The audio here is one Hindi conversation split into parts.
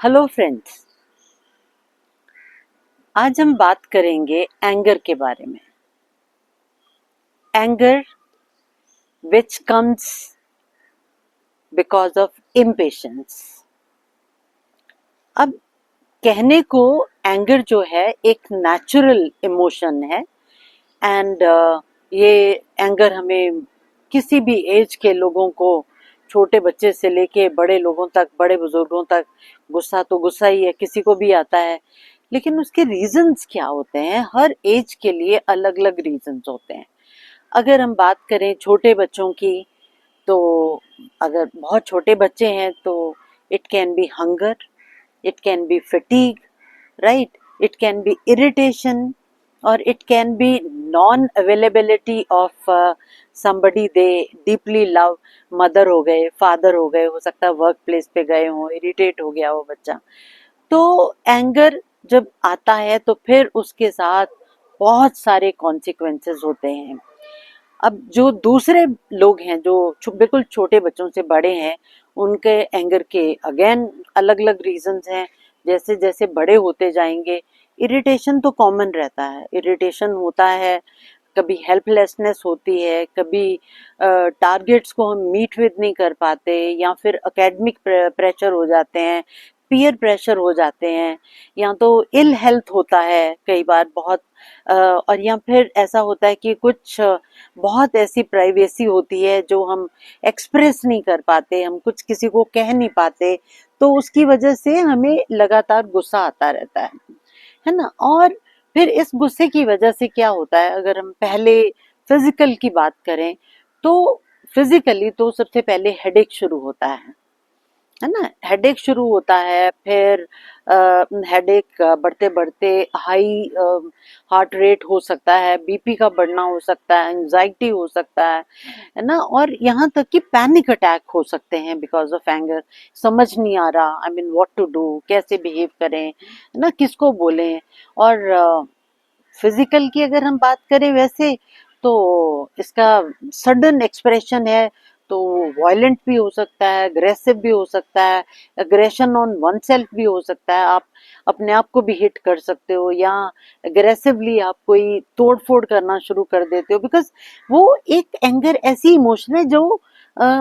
हेलो फ्रेंड्स, आज हम बात करेंगे एंगर के बारे में। Anger which comes because of impatience. अब कहने को एंगर जो है एक नेचुरल इमोशन है एंड ये एंगर हमें किसी भी एज के लोगों को, छोटे बच्चे से लेके बड़े लोगों तक, बड़े बुजुर्गों तक, गुस्सा तो गुस्सा ही है, किसी को भी आता है। लेकिन उसके रीजंस क्या होते हैं? हर एज के लिए अलग अलग रीजंस होते हैं। अगर हम बात करें छोटे बच्चों की, तो अगर बहुत छोटे बच्चे हैं तो it can be hunger, it can be fatigue, right, it can be irritation, और it can be non availability of somebody they deeply love. Mother हो गए, फादर हो गए, हो सकता है वर्क प्लेस पे गए हों, इरिटेट हो गया वो बच्चा। तो एंगर जब आता है तो फिर उसके साथ बहुत सारे कॉन्सिक्वेंसेस होते हैं। अब जो दूसरे लोग हैं जो बिल्कुल छोटे बच्चों से बड़े हैं, उनके एंगर के अगेन अलग अलग रीजंस हैं। जैसे जैसे बड़े होते जाएंगे, इरिटेशन तो कॉमन रहता है, इरिटेशन होता है, कभी हेल्पलेसनेस होती है, कभी टारगेट्स को हम मीट विद नहीं कर पाते, या फिर एकेडमिक प्रेशर हो जाते हैं, पीयर प्रेशर हो जाते हैं, या तो इल हेल्थ होता है कई बार बहुत, और या फिर ऐसा होता है कि कुछ बहुत ऐसी प्राइवेसी होती है जो हम एक्सप्रेस नहीं कर पाते, हम कुछ किसी को कह नहीं पाते, तो उसकी वजह से हमें लगातार गुस्सा आता रहता है ना। और फिर इस गुस्से की वजह से क्या होता है, अगर हम पहले फिजिकल की बात करें तो फिजिकली तो सबसे पहले हेडेक शुरू होता है ना। हेडेक शुरू होता है, फिर हेडेक बढ़ते बढ़ते हाई हार्ट रेट हो सकता है, बीपी का बढ़ना हो सकता है, एंजाइटी हो सकता है ना, और यहाँ तक कि पैनिक अटैक हो सकते हैं बिकॉज ऑफ एंगर। समझ नहीं आ रहा, I mean what to do, कैसे बिहेव करें, है ना, किसको बोलें। और फिजिकल की अगर हम बात करें वैसे तो इसका सडन एक्सप्रेशन है, तो वायलेंट भी हो सकता है, अग्रेसिव भी हो सकता है, अग्रेशन ऑन वन सेल्फ भी हो सकता है, आप अपने आप को भी हिट कर सकते हो, या अग्रेसिवली आप कोई तोड़ फोड़ करना शुरू कर देते हो, बिकॉज वो एक एंगर ऐसी इमोशन है जो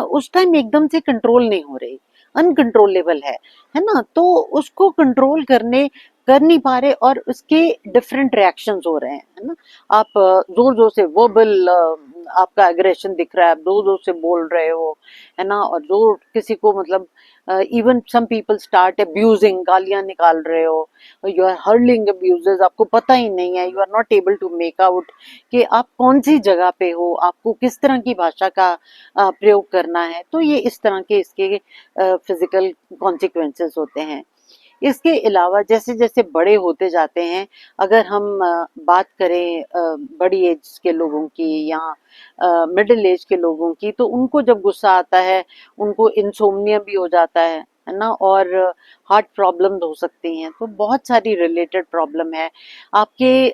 उस टाइम एकदम से कंट्रोल नहीं हो रही, अनकंट्रोलेबल है ना। तो उसको कंट्रोल कर नहीं पा रहे, और उसके डिफरेंट रिएक्शंस हो रहे हैं, है ना। आप जोर जोर से वर्बल, आपका एग्रेशन दिख रहा है, आप जोर जोर से बोल रहे हो, है ना, और जोर किसी को मतलब even some people start abusing, गालियां निकाल रहे हो, यू आर हर्लिंग अब्यूजेस, आपको पता ही नहीं है, you are not able to make out कि आप कौन सी जगह पे हो, आपको किस तरह की भाषा का प्रयोग करना है। तो ये इस तरह के इसके फिजिकल कॉन्सिक्वेंसेस होते हैं। इसके अलावा जैसे जैसे बड़े होते जाते हैं, अगर हम बात करें बड़ी एज के लोगों की या मिडिल एज के लोगों की, तो उनको जब गुस्सा आता है उनको इंसोम्निया भी हो जाता है ना, और हार्ट प्रॉब्लम्स हो सकती हैं, तो बहुत सारी रिलेटेड प्रॉब्लम है। आपके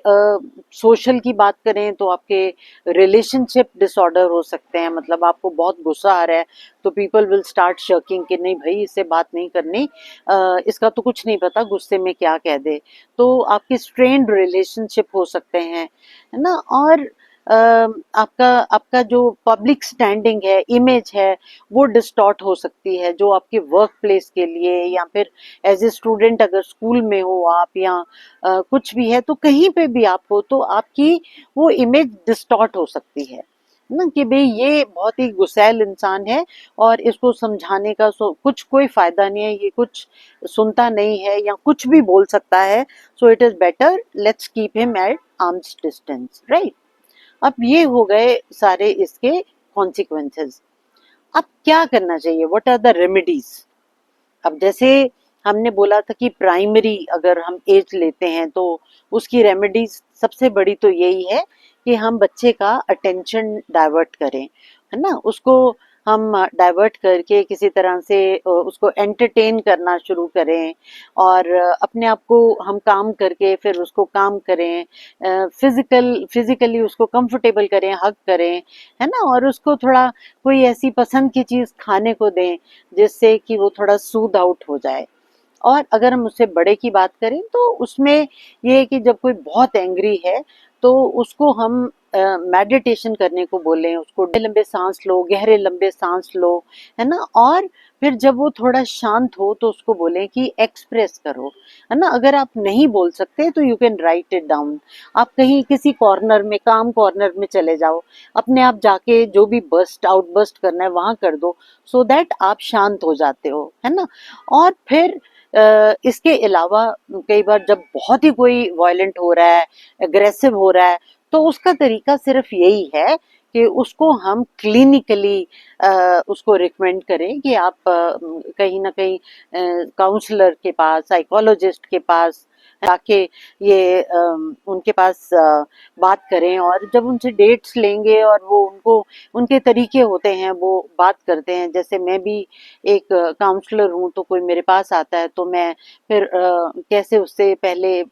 सोशल की बात करें तो आपके रिलेशनशिप डिसऑर्डर हो सकते हैं, मतलब आपको बहुत गुस्सा आ रहा है तो पीपल विल स्टार्ट शर्किंग कि नहीं भाई, इससे बात नहीं करनी, इसका तो कुछ नहीं पता गुस्से में क्या कह दे। तो आपके स्ट्रेन्ड रिलेशनशिप हो सकते हैं, है ना। और आपका आपका जो पब्लिक स्टैंडिंग है, इमेज है, वो डिस्टॉर्ट हो सकती है, जो आपके वर्क प्लेस के लिए, या फिर एज ए स्टूडेंट अगर स्कूल में हो आप, या कुछ भी है, तो कहीं पे भी आप हो तो आपकी वो इमेज डिस्टॉर्ट हो सकती है ना, कि भाई ये बहुत ही गुस्सैल इंसान है और इसको समझाने का कुछ कोई फायदा नहीं है, ये कुछ सुनता नहीं है या कुछ भी बोल सकता है, so it is better let's keep him at arms distance, right. अब ये हो गए सारे इसके कॉन्सिक्वेंसेस। अब क्या करना चाहिए, व्हाट आर द रेमेडीज? अब जैसे हमने बोला था कि प्राइमरी अगर हम एज लेते हैं तो उसकी रेमेडीज सबसे बड़ी तो यही है कि हम बच्चे का अटेंशन डाइवर्ट करें, है ना, उसको हम डाइवर्ट करके किसी तरह से उसको एंटरटेन करना शुरू करें, और अपने आप को हम काम करके फिर उसको काम करें, फिजिकली उसको कंफर्टेबल करें, हग करें, है ना, और उसको थोड़ा कोई ऐसी पसंद की चीज खाने को दें जिससे कि वो थोड़ा सूद आउट हो जाए, और अगर हम उससे बड़े की बात करें तो उसमें ये है कि जब कोई बहुत एंग्री है तो उसको हम मेडिटेशन करने को बोलें, उसको लंबे सांस लो, गहरे लंबे सांस लो, है ना। और फिर जब वो थोड़ा शांत हो तो उसको बोलें कि एक्सप्रेस करो, है ना। अगर आप नहीं बोल सकते तो you can write it down. आप कहीं किसी कॉर्नर में, काम कॉर्नर में चले जाओ, अपने आप जाके जो भी बस्ट आउट बस्ट करना है वहां कर दो, सो दैट आप शांत हो जाते हो, है ना। और फिर इसके अलावा कई बार जब बहुत ही कोई वायलेंट हो रहा है, एग्रेसिव हो रहा है, तो उसका तरीका सिर्फ यही है कि उसको हम क्लिनिकली उसको रिकमेंड करें कि आप कहीं ना कहीं काउंसलर के पास, साइकोलॉजिस्ट के पास जाके ये उनके पास बात करें। और जब उनसे डेट्स लेंगे और वो उनको उनके तरीके होते हैं, वो बात करते हैं। जैसे मैं भी एक काउंसलर हूँ, तो कोई मेरे पास आता है तो मैं फिर कैसे उससे पहले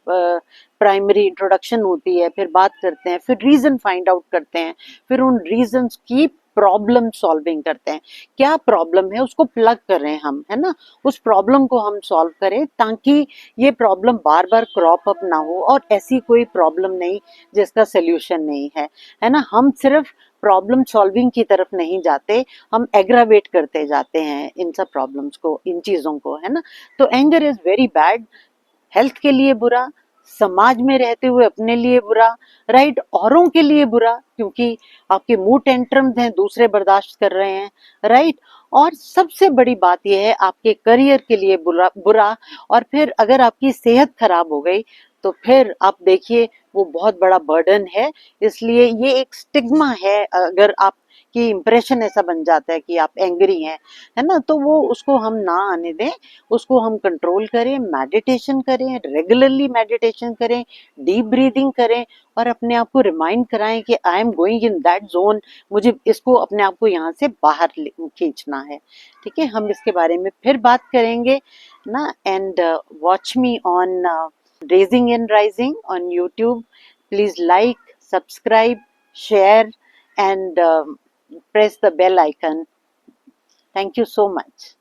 प्राइमरी इंट्रोडक्शन होती है, फिर बात करते हैं, फिर रीजन फाइंड आउट करते हैं, फिर उन रीजंस की प्रॉब्लम सॉल्विंग करते हैं। क्या प्रॉब्लम है उसको प्लग कर रहे हैं हम, है ना। उस प्रॉब्लम को हम सॉल्व करें ताकि ये प्रॉब्लम बार बार क्रॉप अप ना हो, और ऐसी कोई प्रॉब्लम नहीं जिसका सोल्यूशन नहीं है ना। हम सिर्फ प्रॉब्लम सॉल्विंग की तरफ नहीं जाते, हम एग्रावेट करते जाते हैं इन सब प्रॉब्लम्स को, इन चीजों को, है ना। तो anger is very bad, health के लिए बुरा, समाज में रहते हुए अपने लिए बुरा, राइट, औरों के लिए बुरा, क्योंकि आपके मूड टेंट्रम्स हैं दूसरे बर्दाश्त कर रहे हैं, राइट। और सबसे बड़ी बात यह है आपके करियर के लिए बुरा बुरा। और फिर अगर आपकी सेहत खराब हो गई तो फिर आप देखिए वो बहुत बड़ा बर्डन है। इसलिए ये एक स्टिग्मा है, अगर आप की इम्प्रेशन ऐसा बन जाता है कि आप एंग्री हैं, है ना, तो वो उसको हम ना आने दें। उसको हम कंट्रोल करें, मेडिटेशन करें, रेगुलरली मेडिटेशन करें, डीप ब्रीदिंग करें, और अपने आप को रिमाइंड कराएं कि I am going in that zone, मुझे इसको अपने आप को यहाँ से बाहर खींचना है। ठीक है, हम इसके बारे में फिर बात करेंगे ना। And watch me on raising and rising on YouTube. Please like, subscribe, share, and press the bell icon. Thank you so much.